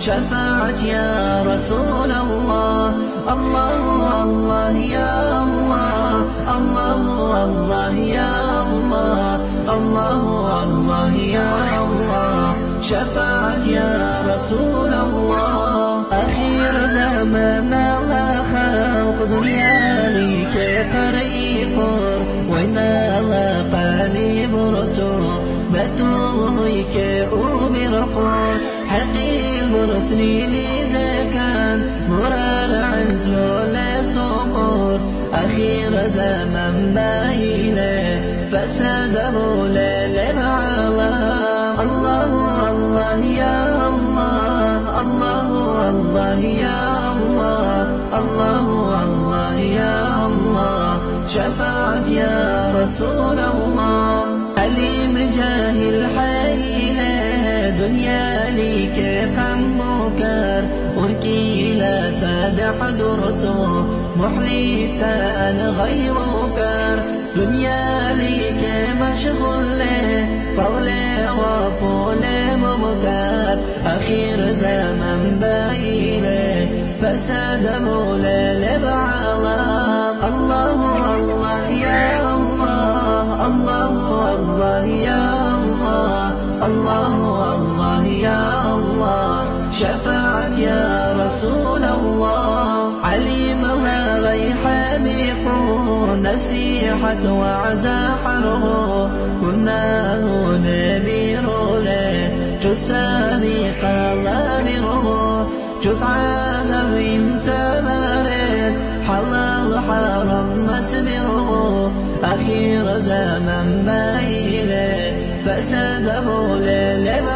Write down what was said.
شفاعة يا رسول الله. الله الله يا الله، الله الله يا الله، الله الله يا الله. شفاعة يا رسول الله. أخير زمان الله خلق دنيا لك قريقر وإن الله قليب رتو بتوهيك وبرقور حقيل برتني لي زكان مرار عنزلو لسقور. أخير زمان بايله فساد بولا لبعالم. الله الله يا الله، الله الله يا الله، الله الله يا الله. شفاعة يا رسول الله. عليم جاهل حيلة دنيا ليك قم مكر وركي لا تدح درته محليتا أنا غيرك. دنيا ليك مشغول قولي وفولي مبكر. أخير زمن بايله فساد مولا لبعالم. الله الله يا الله، الله الله يا الله، الله الله يا الله. شفاعة يا رسول الله. عليم الله غيحانق نسيحة وعزا حره كنا نبير له جسامي قلابره جس عازم تمارس حلال حرم مسبره. أخير زمن بايله فساده للبعالم.